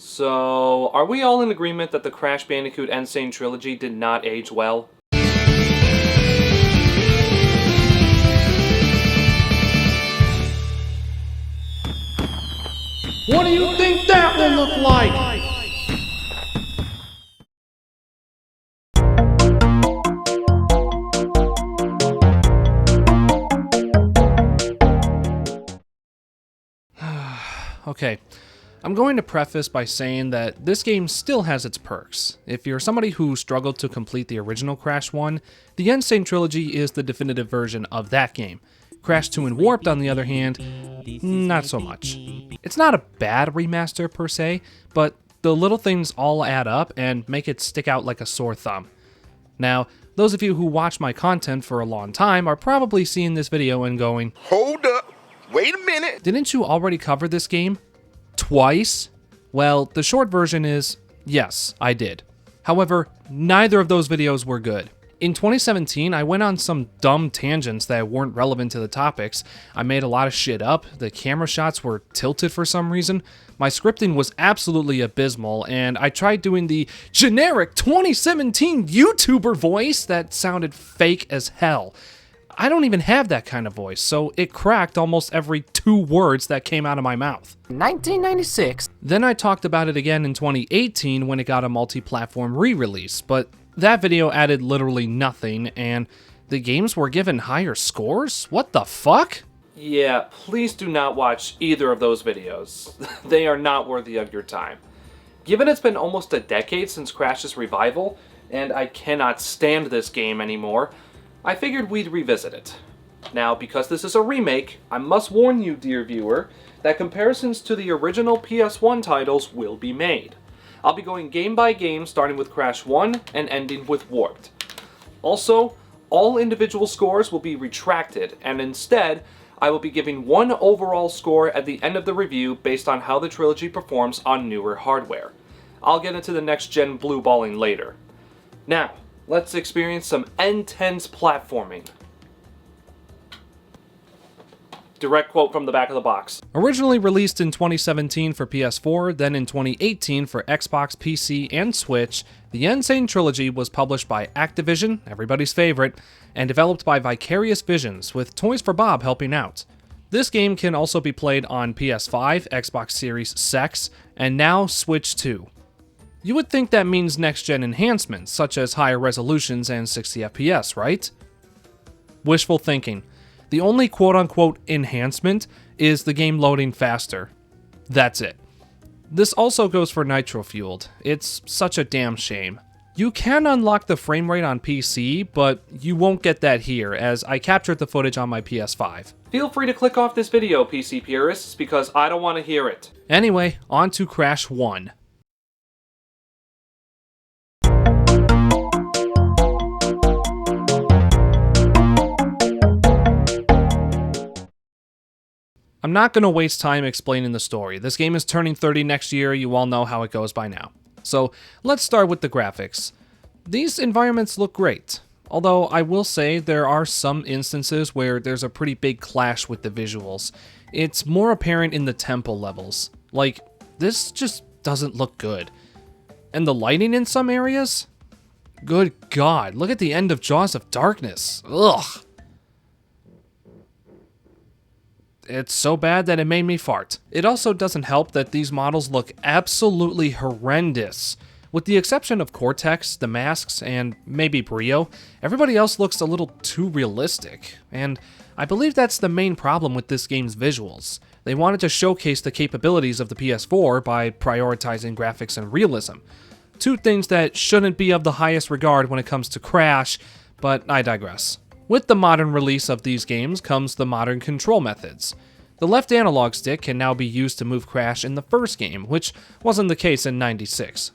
So, are we all in agreement that the Crash Bandicoot and Sane Trilogy did not age well? What do you think that will look like? Okay, I'm going to preface by saying that this game still has its perks. If you're somebody who struggled to complete the original Crash 1, the Sane Trilogy is the definitive version of that game. Crash 2 and Warped, on the other hand, not so much. It's not a bad remaster per se, but the little things all add up and make it stick out like a sore thumb. Now, those of you who watch my content for a long time are probably seeing this video and going, Hold up, wait a minute. didn't you already cover this game? Twice? Well, the short version is, yes, I did. However, neither of those videos were good. In 2017, I went on some dumb tangents that weren't relevant to the topics. I made a lot of shit up, the camera shots were tilted for some reason, my scripting was absolutely abysmal, and I tried doing the generic 2017 YouTuber voice that sounded fake as hell. I don't even have that kind of voice, so it cracked almost every 2 words that came out of my mouth. 1996. Then I talked about it again in 2018 when it got a multi-platform re-release, but that video added literally nothing, and the games were given higher scores? What the fuck? Yeah, please do not watch either of those videos. They are not worthy of your time. Given it's been almost a decade since Crash's revival, and I cannot stand this game anymore, I figured we'd revisit it. Now, because this is a remake, I must warn you, dear viewer, that comparisons to the original PS1 titles will be made. I'll be going game by game, starting with Crash 1 and ending with Warped. Also, all individual scores will be retracted, and instead, I will be giving one overall score at the end of the review based on how the trilogy performs on newer hardware. I'll get into the next-gen blue balling later. Now, let's experience some intense platforming. Direct quote from the back of the box. Originally released in 2017 for PS4, then in 2018 for Xbox, PC, and Switch, the Sane Trilogy was published by Activision, everybody's favorite, and developed by Vicarious Visions, with Toys for Bob helping out. This game can also be played on PS5, Xbox Series X, and now Switch 2. You would think that means next-gen enhancements, such as higher resolutions and 60 FPS, right? Wishful thinking. The only quote-unquote enhancement is the game loading faster. That's it. This also goes for Nitro Fueled. It's such a damn shame. You can unlock the frame rate on PC, but you won't get that here, as I captured the footage on my PS5. Feel free to click off this video, PC purists, because I don't want to hear it. Anyway, on to Crash 1. I'm not going to waste time explaining the story. This game is turning 30 next year, you all know how it goes by now. So let's start with the graphics. These environments look great, although I will say there are some instances where there's a pretty big clash with the visuals. It's more apparent in the temple levels. Like, this just doesn't look good. And the lighting in some areas? Good God, look at the end of Jaws of Darkness. Ugh. It's so bad that it made me fart. It also doesn't help that these models look absolutely horrendous. With the exception of Cortex, the masks, and maybe Brio, everybody else looks a little too realistic. And I believe that's the main problem with this game's visuals. They wanted to showcase the capabilities of the PS4 by prioritizing graphics and realism. Two things that shouldn't be of the highest regard when it comes to Crash, but I digress. With the modern release of these games comes the modern control methods. The left analog stick can now be used to move Crash in the first game, which wasn't the case in 96.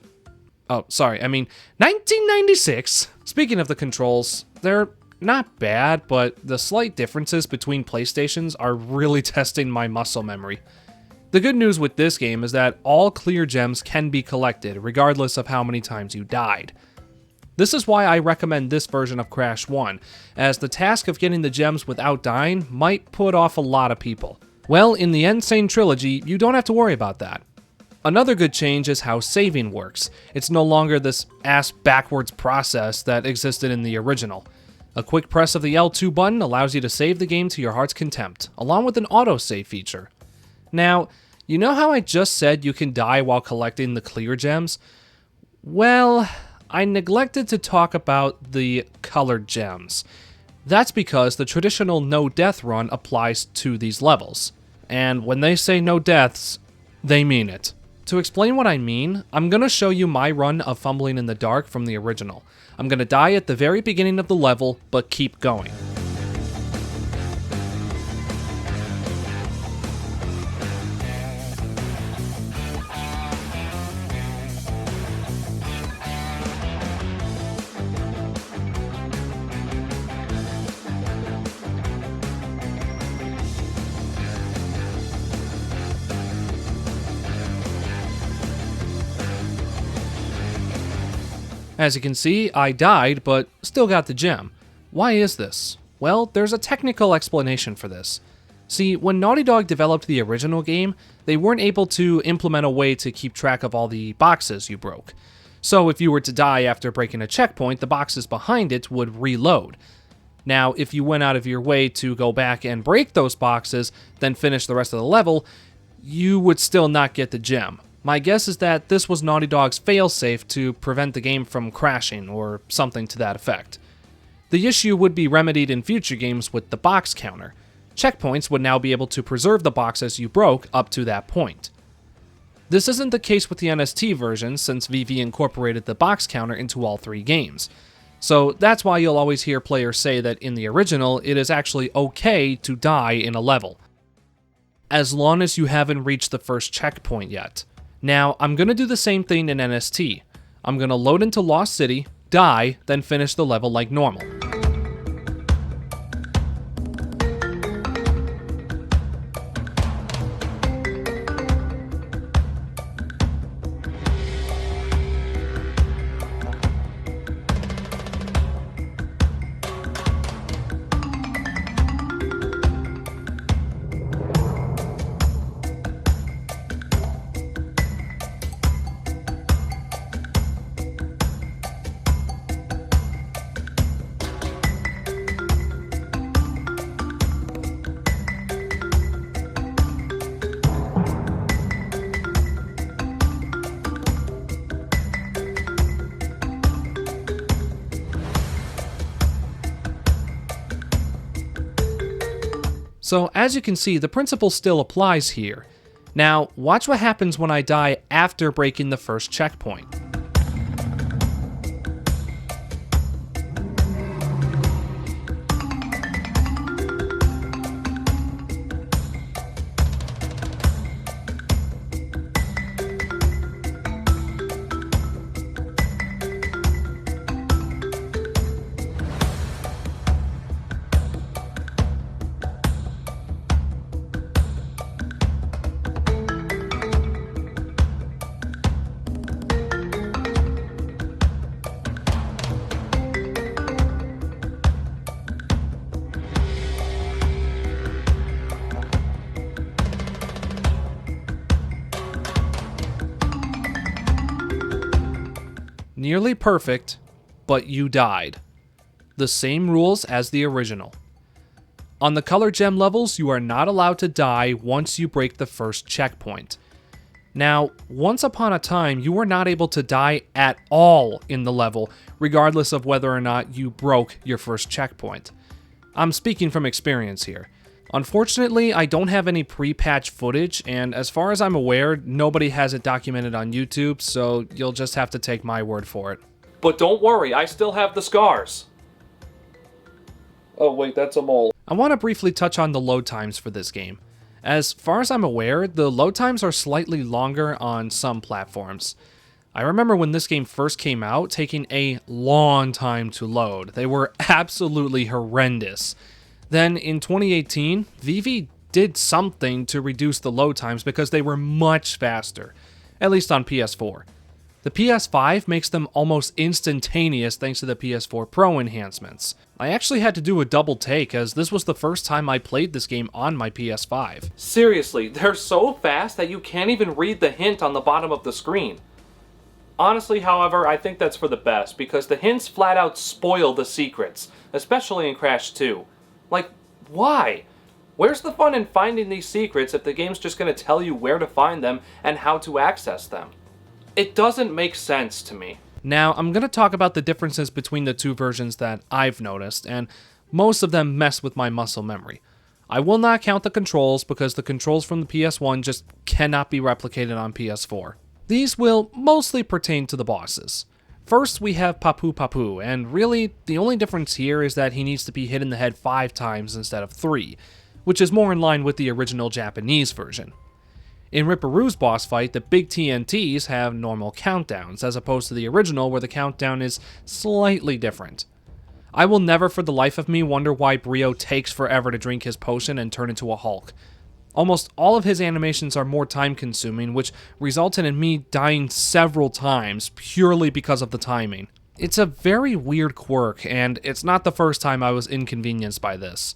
Oh, sorry, I mean 1996! Speaking of the controls, they're not bad, but the slight differences between PlayStations are really testing my muscle memory. The good news with this game is that all clear gems can be collected, regardless of how many times you died. This is why I recommend this version of Crash 1, as the task of getting the gems without dying might put off a lot of people. Well, in the Sane Trilogy, you don't have to worry about that. Another good change is how saving works. It's no longer this ass-backwards process that existed in the original. A quick press of the L2 button allows you to save the game to your heart's content, along with an autosave feature. Now, you know how I just said you can die while collecting the clear gems? Well, I neglected to talk about the colored gems. That's because the traditional no death run applies to these levels. And when they say no deaths, they mean it. To explain what I mean, I'm going to show you my run of Fumbling in the Dark from the original. I'm going to die at the very beginning of the level, but keep going. As you can see, I died, but still got the gem. Why is this? Well, there's a technical explanation for this. See, when Naughty Dog developed the original game, they weren't able to implement a way to keep track of all the boxes you broke. So if you were to die after breaking a checkpoint, the boxes behind it would reload. Now, if you went out of your way to go back and break those boxes, then finish the rest of the level, you would still not get the gem. My guess is that this was Naughty Dog's failsafe to prevent the game from crashing, or something to that effect. The issue would be remedied in future games with the box counter. Checkpoints would now be able to preserve the boxes you broke up to that point. This isn't the case with the NST version, since VV incorporated the box counter into all 3 games. So that's why you'll always hear players say that in the original, it is actually okay to die in a level, as long as you haven't reached the first checkpoint yet. Now, I'm going to do the same thing in NST. I'm going to load into Lost City, die, then finish the level like normal. So as you can see, the principle still applies here. Now, watch what happens when I die after breaking the first checkpoint. Nearly perfect, but you died. The same rules as the original. On the color gem levels, you are not allowed to die once you break the first checkpoint. Now, once upon a time, you were not able to die at all in the level, regardless of whether or not you broke your first checkpoint. I'm speaking from experience here. Unfortunately, I don't have any pre-patch footage, and as far as I'm aware, nobody has it documented on YouTube, so you'll just have to take my word for it. But don't worry, I still have the scars. Oh wait, that's a mole. I want to briefly touch on the load times for this game. As far as I'm aware, the load times are slightly longer on some platforms. I remember when this game first came out, taking a long time to load. They were absolutely horrendous. Then in 2018, VV did something to reduce the load times because they were much faster, at least on PS4. The PS5 makes them almost instantaneous thanks to the PS4 Pro enhancements. I actually had to do a double take as this was the first time I played this game on my PS5. Seriously, they're so fast that you can't even read the hint on the bottom of the screen. Honestly, however, I think that's for the best, because the hints flat out spoil the secrets, especially in Crash 2. Like, why? Where's the fun in finding these secrets if the game's just going to tell you where to find them and how to access them? It doesn't make sense to me. Now, I'm going to talk about the differences between the two versions that I've noticed, and most of them mess with my muscle memory. I will not count the controls because the controls from the PS1 just cannot be replicated on PS4. These will mostly pertain to the bosses. First, we have Papu Papu, and really, the only difference here is that he needs to be hit in the head 5 times instead of 3, which is more in line with the original Japanese version. In Ripperoos boss fight, the big TNTs have normal countdowns, as opposed to the original where the countdown is slightly different. I will never for the life of me wonder why Brio takes forever to drink his potion and turn into a Hulk. Almost all of his animations are more time consuming, which resulted in me dying several times purely because of the timing. It's a very weird quirk, and it's not the first time I was inconvenienced by this.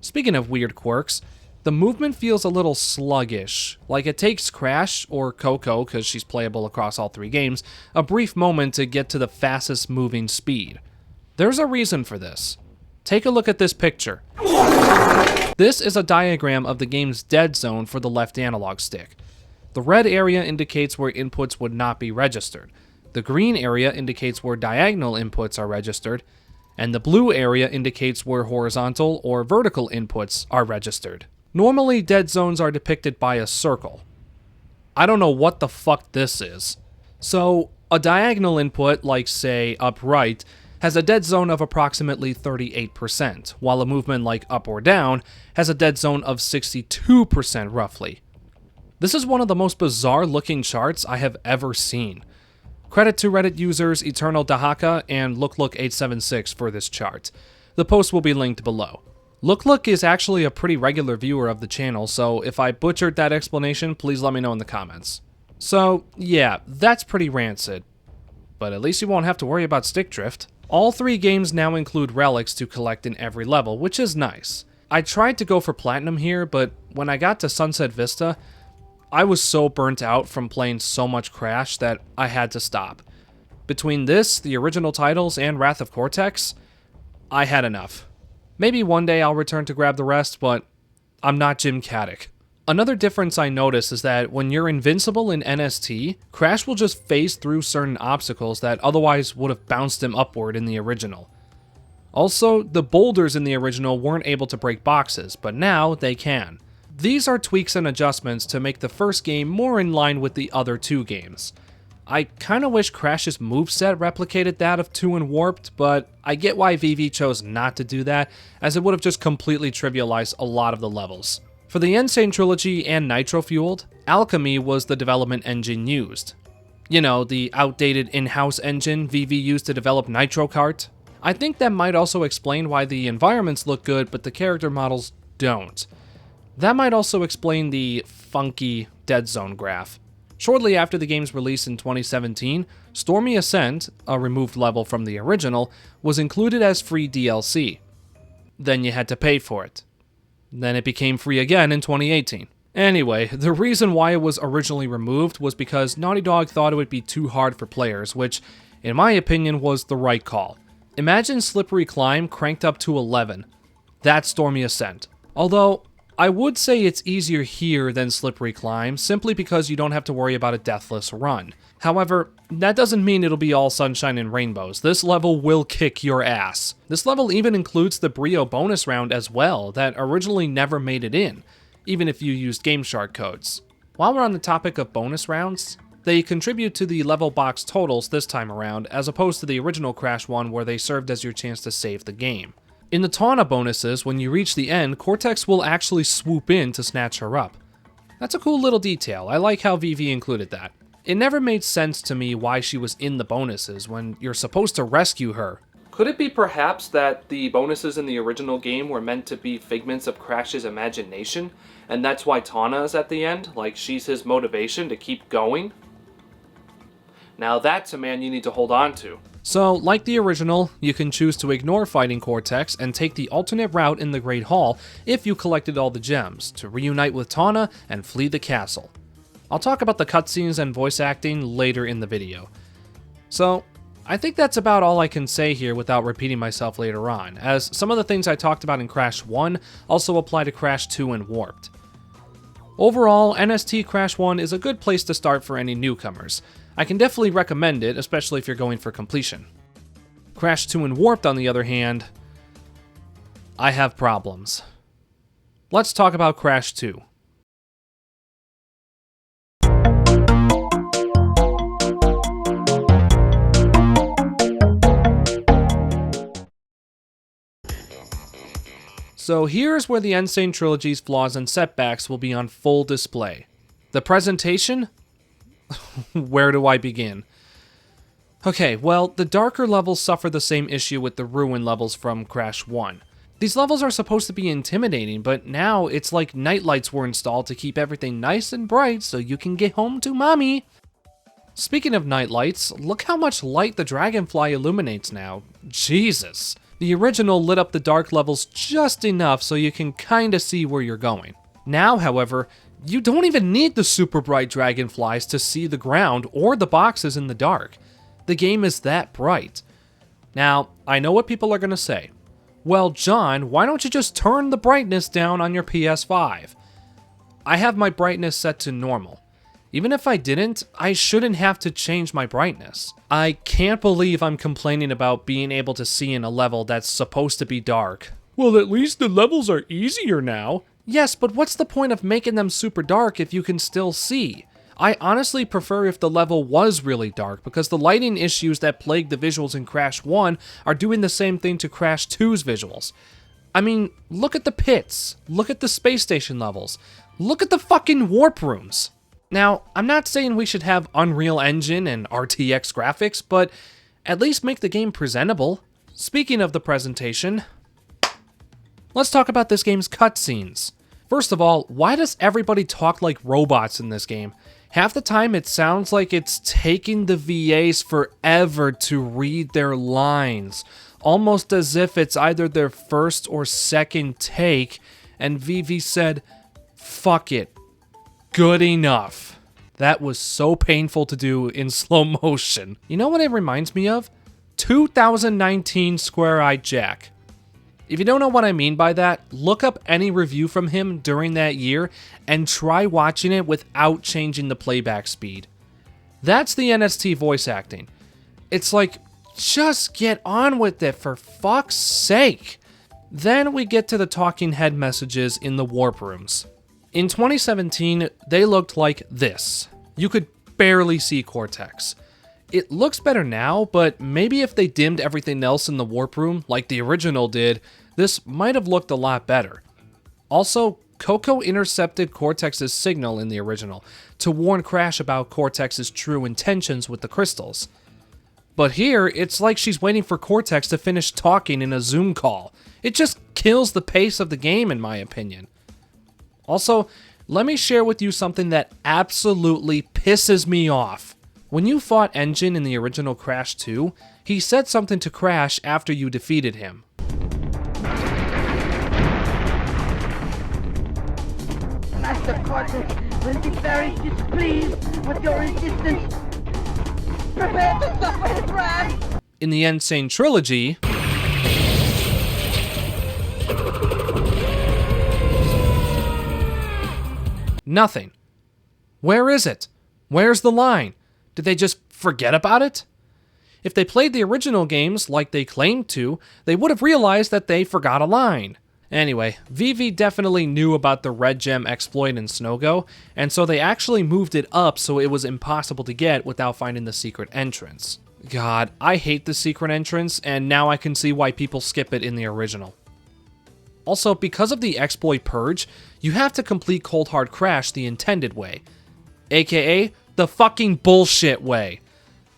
Speaking of weird quirks, the movement feels a little sluggish, like it takes Crash, or Coco because she's playable across all 3 games, a brief moment to get to the fastest moving speed. There's a reason for this. Take a look at this picture. This is a diagram of the game's Deadzone for the left analog stick. The red area indicates where inputs would not be registered. The green area indicates where diagonal inputs are registered, and the blue area indicates where horizontal or vertical inputs are registered. Normally, dead zones are depicted by a circle. I don't know what the fuck this is. So, a diagonal input, like say up right, has a dead zone of approximately 38%, while a movement like up or down has a dead zone of 62% roughly. This is one of the most bizarre looking charts I have ever seen. Credit to Reddit users Eternal Dahaka and LookLook876 for this chart. The post will be linked below. LookLook is actually a pretty regular viewer of the channel, so if I butchered that explanation, please let me know in the comments. So, yeah, that's pretty rancid. But at least you won't have to worry about stick drift. All 3 games now include relics to collect in every level, which is nice. I tried to go for Platinum here, but when I got to Sunset Vista, I was so burnt out from playing so much Crash that I had to stop. Between this, the original titles, and Wrath of Cortex, I had enough. Maybe one day I'll return to grab the rest, but I'm not Jim Caddick. Another difference I noticed is that when you're invincible in NST, Crash will just phase through certain obstacles that otherwise would have bounced him upward in the original. Also, the boulders in the original weren't able to break boxes, but now they can. These are tweaks and adjustments to make the first game more in line with the other 2 games. I kinda wish Crash's moveset replicated that of 2 and Warped, but I get why VV chose not to do that, as it would have just completely trivialized a lot of the levels. For the Sane Trilogy and Nitro Fueled, Alchemy was the development engine used. You know, the outdated in-house engine VV used to develop Nitro Kart. I think that might also explain why the environments look good, but the character models don't. That might also explain the funky Deadzone graph. Shortly after the game's release in 2017, Stormy Ascent, a removed level from the original, was included as free DLC. Then you had to pay for it. Then it became free again in 2018. Anyway, the reason why it was originally removed was because Naughty Dog thought it would be too hard for players, which, in my opinion, was the right call. Imagine Slippery Climb cranked up to 11. That's Stormy Ascent. Although, I would say it's easier here than Slippery Climb, simply because you don't have to worry about a deathless run. However, that doesn't mean it'll be all sunshine and rainbows. This level will kick your ass. This level even includes the Brio bonus round as well, that originally never made it in, even if you used GameShark codes. While we're on the topic of bonus rounds, they contribute to the level box totals this time around, as opposed to the original Crash one where they served as your chance to save the game. In the Tawna bonuses, when you reach the end, Cortex will actually swoop in to snatch her up. That's a cool little detail. I like how VV included that. It never made sense to me why she was in the bonuses when you're supposed to rescue her. Could it be perhaps that the bonuses in the original game were meant to be figments of Crash's imagination, and that's why Tawna is at the end, like she's his motivation to keep going? Now that's a man you need to hold on to. So, like the original, you can choose to ignore fighting Cortex and take the alternate route in the Great Hall if you collected all the gems, to reunite with Tawna and flee the castle. I'll talk about the cutscenes and voice acting later in the video. So, I think that's about all I can say here without repeating myself later on, as some of the things I talked about in Crash 1 also apply to Crash 2 and Warped. Overall, NST Crash 1 is a good place to start for any newcomers. I can definitely recommend it, especially if you're going for completion. Crash 2 and Warped, on the other hand, I have problems. Let's talk about Crash 2. So here's where the Sane Trilogy's flaws and setbacks will be on full display. The presentation? Where do I begin? Okay, well, the darker levels suffer the same issue with the ruin levels from Crash 1. These levels are supposed to be intimidating, but now it's like nightlights were installed to keep everything nice and bright so you can get home to mommy. Speaking of nightlights, look how much light the dragonfly illuminates now. Jesus. The original lit up the dark levels just enough so you can kinda see where you're going. Now, however, you don't even need the super bright dragonflies to see the ground or the boxes in the dark. The game is that bright. Now, I know what people are gonna say. Well, John, why don't you just turn the brightness down on your PS5? I have my brightness set to normal. Even if I didn't, I shouldn't have to change my brightness. I can't believe I'm complaining about being able to see in a level that's supposed to be dark. Well, at least the levels are easier now. Yes, but what's the point of making them super dark if you can still see? I honestly prefer if the level was really dark, because the lighting issues that plagued the visuals in Crash 1 are doing the same thing to Crash 2's visuals. I mean, look at the pits, look at the space station levels, look at the fucking warp rooms. Now, I'm not saying we should have Unreal Engine and RTX graphics, but at least make the game presentable. Speaking of the presentation, let's talk about this game's cutscenes. First of all, why does everybody talk like robots in this game? Half the time it sounds like it's taking the VAs forever to read their lines, almost as if it's either their first or second take, and VV said, "Fuck it. Good enough." That was so painful to do in slow motion. You know what it reminds me of? 2019 Square-Eyed Jack. If you don't know what I mean by that, look up any review from him during that year and try watching it without changing the playback speed. That's the NST voice acting. It's like, just get on with it for fuck's sake. Then we get to the talking head messages in the warp rooms. In 2017, they looked like this. You could barely see Cortex. It looks better now, but maybe if they dimmed everything else in the warp room, like the original did, this might have looked a lot better. Also, Coco intercepted Cortex's signal in the original to warn Crash about Cortex's true intentions with the crystals. But here, it's like she's waiting for Cortex to finish talking in a Zoom call. It just kills the pace of the game, in my opinion. Also, let me share with you something that absolutely pisses me off. When you fought Engine in the original Crash 2, he said something to Crash after you defeated him. Master Cortex will be very displeased with your resistance. Prepare to suffer his wrath! In the Sane Trilogy, nothing. Where is it? Where's the line? Did they just forget about it? If they played the original games like they claimed to, they would have realized that they forgot a line. Anyway, VV definitely knew about the Red Gem exploit in Snowgo, and so they actually moved it up so it was impossible to get without finding the secret entrance. God, I hate the secret entrance, and now I can see why people skip it in the original. Also, because of the exploit purge, you have to complete Cold Hard Crash the intended way, aka the fucking bullshit way.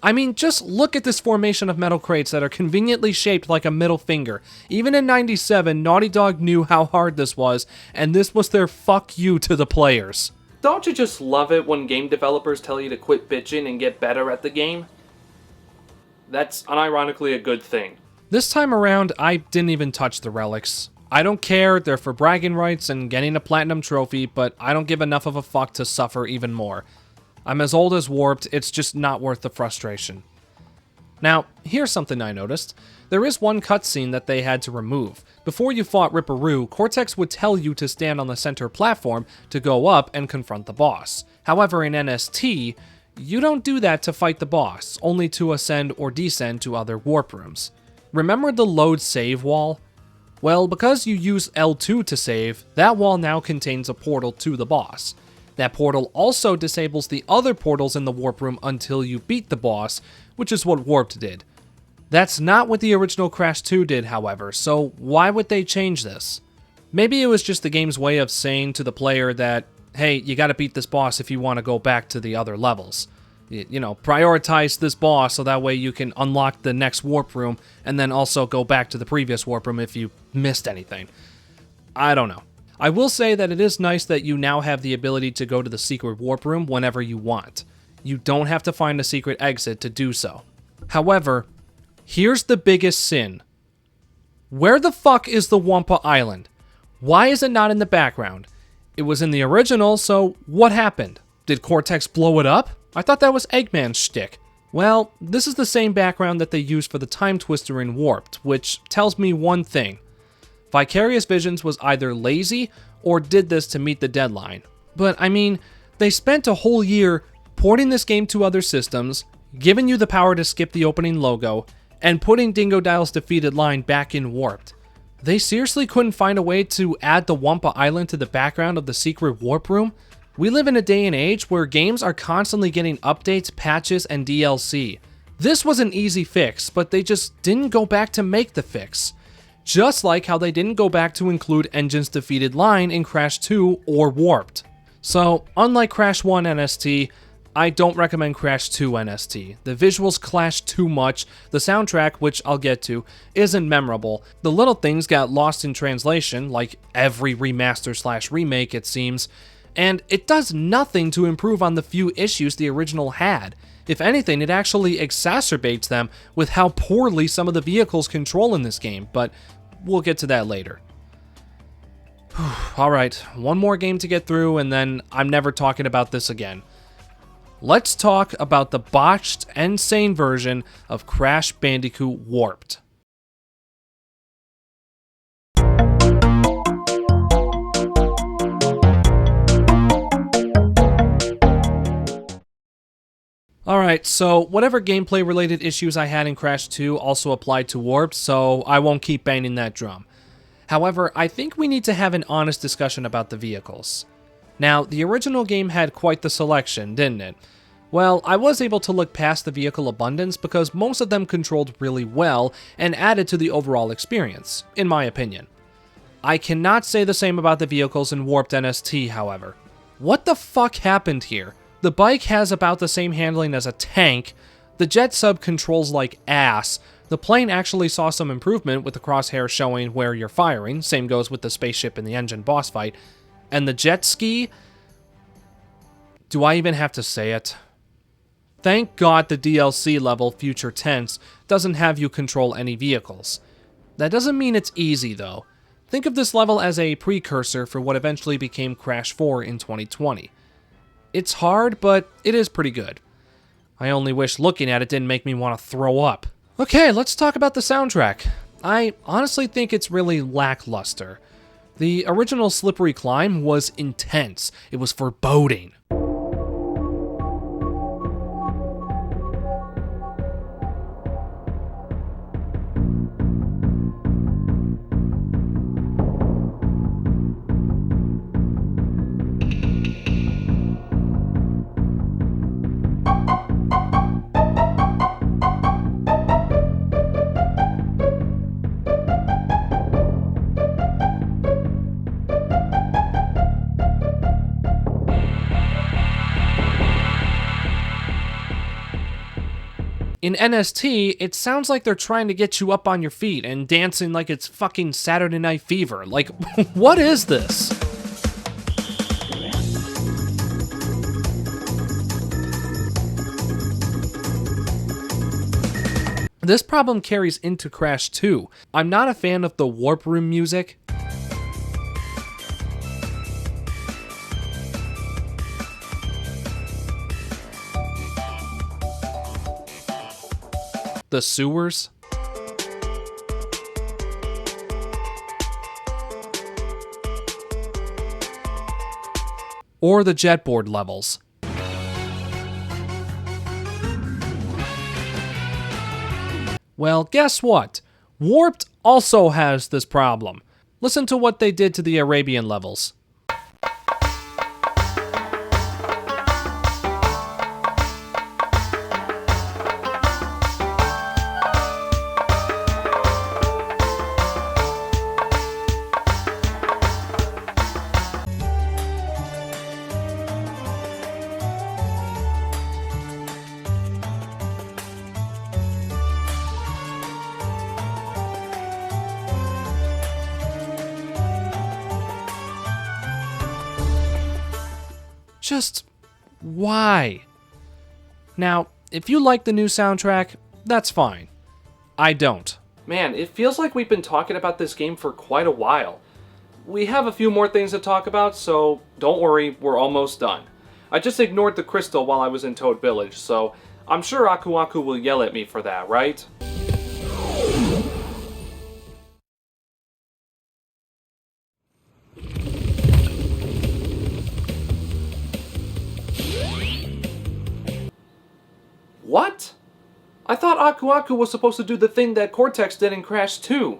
I mean, just look at this formation of metal crates that are conveniently shaped like a middle finger. Even in 97, Naughty Dog knew how hard this was, and this was their fuck you to the players. Don't you just love it when game developers tell you to quit bitching and get better at the game? That's unironically a good thing. This time around, I didn't even touch the relics. I don't care, they're for bragging rights and getting a platinum trophy, but I don't give enough of a fuck to suffer even more. I'm as old as Warped, it's just not worth the frustration. Now, here's something I noticed. There is one cutscene that they had to remove. Before you fought Ripperoo, Cortex would tell you to stand on the center platform to go up and confront the boss. However, in NST, you don't do that to fight the boss, only to ascend or descend to other warp rooms. Remember the load save wall? Well, because you use L2 to save, that wall now contains a portal to the boss. That portal also disables the other portals in the warp room until you beat the boss, which is what Warped did. That's not what the original Crash 2 did, however, so why would they change this? Maybe it was just the game's way of saying to the player that, hey, you gotta beat this boss if you want to go back to the other levels. You know, prioritize this boss so that way you can unlock the next warp room and then also go back to the previous warp room if you missed anything. I don't know. I will say that it is nice that you now have the ability to go to the secret warp room whenever you want. You don't have to find a secret exit to do so. However, here's the biggest sin. Where the fuck is the Wumpa Island? Why is it not in the background? It was in the original, so what happened? Did Cortex blow it up? I thought that was Eggman's shtick. Well, this is the same background that they used for the Time Twister in Warped, which tells me one thing. Vicarious Visions was either lazy or did this to meet the deadline. But I mean, they spent a whole year porting this game to other systems, giving you the power to skip the opening logo, and putting Dingodile's defeated line back in Warped. They seriously couldn't find a way to add the Wumpa Island to the background of the secret warp room? We live in a day and age where games are constantly getting updates, patches, and DLC. This was an easy fix, but they just didn't go back to make the fix. Just like how they didn't go back to include Engine's defeated line in Crash 2 or Warped. So, unlike Crash 1 NST, I don't recommend Crash 2 NST. The visuals clash too much, the soundtrack, which I'll get to, isn't memorable, the little things got lost in translation, like every remaster/remake it seems, and it does nothing to improve on the few issues the original had. If anything, it actually exacerbates them with how poorly some of the vehicles control in this game, but we'll get to that later. Alright, one more game to get through and then I'm never talking about this again. Let's talk about the botched and sane version of Crash Bandicoot Warped. Alright, so whatever gameplay related issues I had in Crash 2 also applied to Warped, so I won't keep banging that drum. However, I think we need to have an honest discussion about the vehicles. Now, the original game had quite the selection, didn't it? Well, I was able to look past the vehicle abundance because most of them controlled really well and added to the overall experience, in my opinion. I cannot say the same about the vehicles in Warped NST, however. What the fuck happened here? The bike has about the same handling as a tank, the jet sub controls like ass, the plane actually saw some improvement with the crosshair showing where you're firing, same goes with the spaceship in the engine boss fight, and the jet ski? Do I even have to say it? Thank God the DLC level, Future Tense, doesn't have you control any vehicles. That doesn't mean it's easy though. Think of this level as a precursor for what eventually became Crash 4 in 2020. It's hard, but it is pretty good. I only wish looking at it didn't make me want to throw up. Okay, let's talk about the soundtrack. I honestly think it's really lackluster. The original Slippery Climb was intense. It was foreboding. In NST, it sounds like they're trying to get you up on your feet and dancing like it's fucking Saturday Night Fever. Like, what is this? This problem carries into Crash 2. I'm not a fan of the warp room music. The sewers. Or the jetboard levels. Well, guess what? Warped also has this problem. Listen to what they did to the Arabian levels. Just why? Now, if you like the new soundtrack, that's fine. I don't. Man, it feels like we've been talking about this game for quite a while. We have a few more things to talk about, so don't worry, we're almost done. I just ignored the crystal while I was in Toad Village, so I'm sure Aku Aku will yell at me for that, right? What? I thought Aku Aku was supposed to do the thing that Cortex did in Crash 2.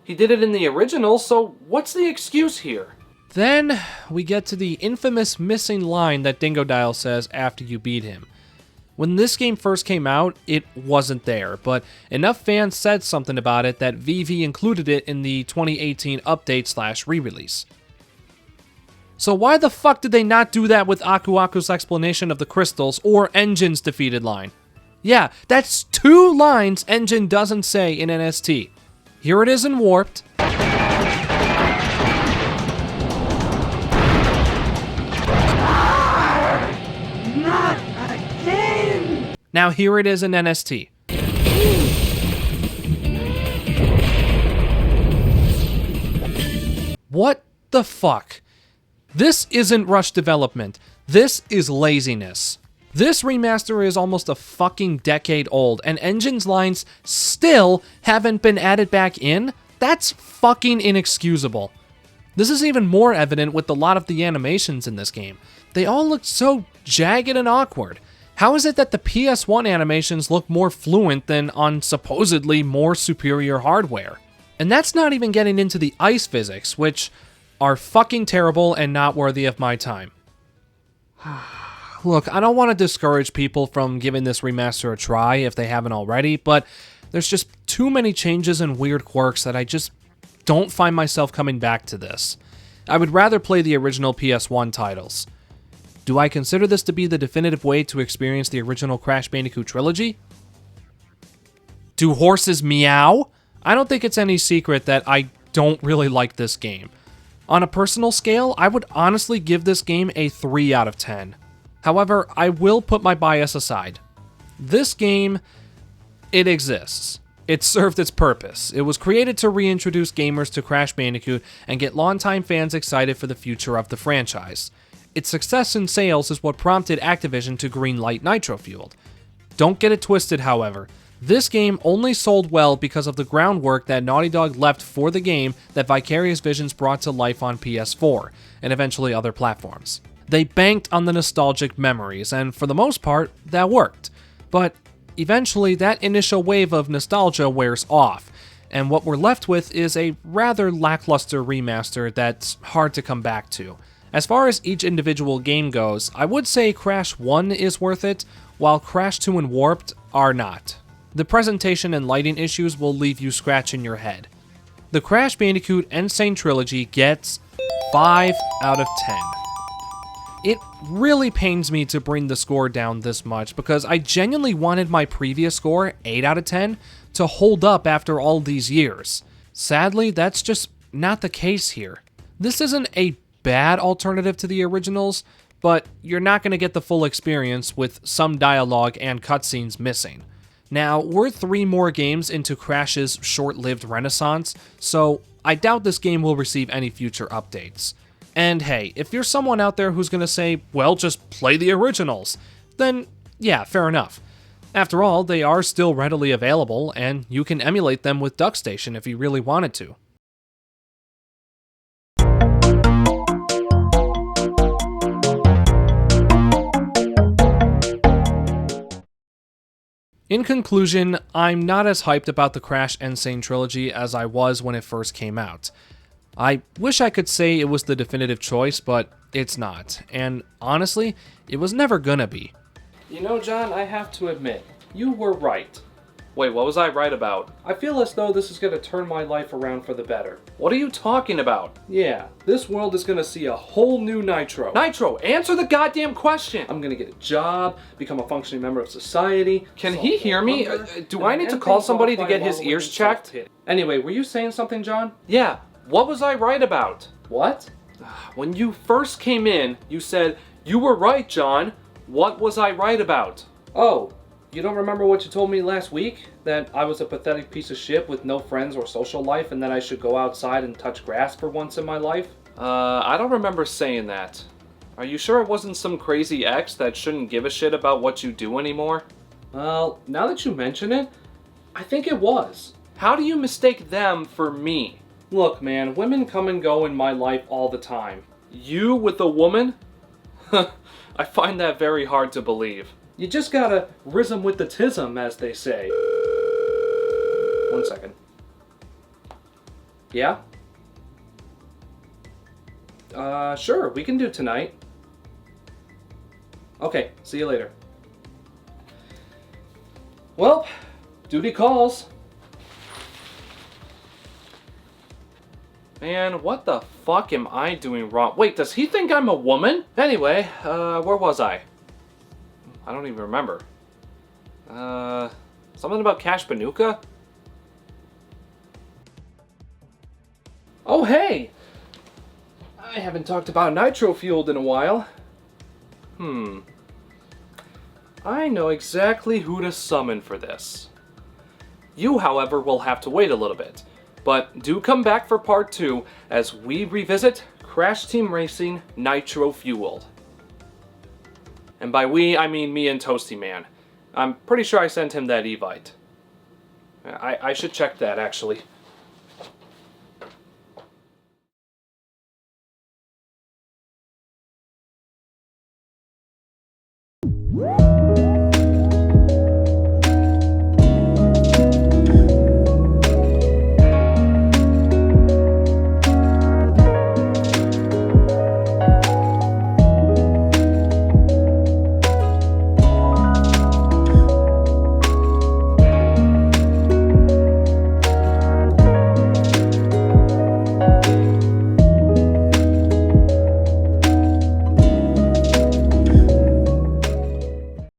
He did it in the original, so what's the excuse here? Then we get to the infamous missing line that Dingodile says after you beat him. When this game first came out, it wasn't there, but enough fans said something about it that VV included it in the 2018 update / re-release. So why the fuck did they not do that with Aku Aku's explanation of the crystals or Engine's defeated line? Yeah, that's 2 lines Engine doesn't say in NST. Here it is in Warped. Not again! Now here it is in NST. What the fuck? This isn't rush development. This is laziness. This remaster is almost a fucking decade old, and Engine's lines still haven't been added back in? That's fucking inexcusable. This is even more evident with a lot of the animations in this game. They all look so jagged and awkward. How is it that the PS1 animations look more fluent than on supposedly more superior hardware? And that's not even getting into the ice physics, which are fucking terrible and not worthy of my time. Look, I don't want to discourage people from giving this remaster a try if they haven't already, but there's just too many changes and weird quirks that I just don't find myself coming back to this. I would rather play the original PS1 titles. Do I consider this to be the definitive way to experience the original Crash Bandicoot trilogy? Do horses meow? I don't think it's any secret that I don't really like this game. On a personal scale, I would honestly give this game a 3 out of 10. However, I will put my bias aside. This game, it exists. It served its purpose. It was created to reintroduce gamers to Crash Bandicoot and get longtime fans excited for the future of the franchise. Its success in sales is what prompted Activision to greenlight Nitro Fueled. Don't get it twisted, however. This game only sold well because of the groundwork that Naughty Dog left for the game that Vicarious Visions brought to life on PS4, and eventually other platforms. They banked on the nostalgic memories, and for the most part, that worked. But eventually, that initial wave of nostalgia wears off, and what we're left with is a rather lackluster remaster that's hard to come back to. As far as each individual game goes, I would say Crash 1 is worth it, while Crash 2 and Warped are not. The presentation and lighting issues will leave you scratching your head. The Crash Bandicoot and Sane Trilogy gets 5 out of 10. It really pains me to bring the score down this much because I genuinely wanted my previous score, 8 out of 10, to hold up after all these years. Sadly, that's just not the case here. This isn't a bad alternative to the originals, but you're not going to get the full experience with some dialogue and cutscenes missing. Now, we're 3 more games into Crash's short-lived renaissance, so I doubt this game will receive any future updates. And hey, if you're someone out there who's gonna say, well, just play the originals, then yeah, fair enough. After all, they are still readily available, and you can emulate them with DuckStation if you really wanted to. In conclusion, I'm not as hyped about the Crash and Sane Trilogy as I was when it first came out. I wish I could say it was the definitive choice, but it's not, and honestly, it was never gonna be. You know, John, I have to admit, you were right. Wait, what was I right about? I feel as though this is going to turn my life around for the better. What are you talking about? Yeah, this world is going to see a whole new Nitro. Nitro, answer the goddamn question! I'm going to get a job, become a functioning member of society. Can he hear me? Do I need to call somebody to get his ears checked? Anyway, were you saying something, John? Yeah, what was I right about? What? When you first came in, you said, "You were right, John." What was I right about? Oh, you don't remember what you told me last week? That I was a pathetic piece of shit with no friends or social life and that I should go outside and touch grass for once in my life? I don't remember saying that. Are you sure it wasn't some crazy ex that shouldn't give a shit about what you do anymore? Well, now that you mention it, I think it was. How do you mistake them for me? Look, man, women come and go in my life all the time. You with a woman? I find that very hard to believe. You just gotta rism with the tism, as they say. 1 second. Yeah? Sure, we can do tonight. Okay, see you later. Well, duty calls. Man, what the fuck am I doing wrong? Wait, does he think I'm a woman? Anyway, where was I? I don't even remember. Something about Crash Bandicoot? Oh, hey! I haven't talked about Nitro Fueled in a while. I know exactly who to summon for this. You, however, will have to wait a little bit. But do come back for part 2 as we revisit Crash Team Racing Nitro Fueled. And by we, I mean me and Toasty Man. I'm pretty sure I sent him that Evite. I should check that, actually.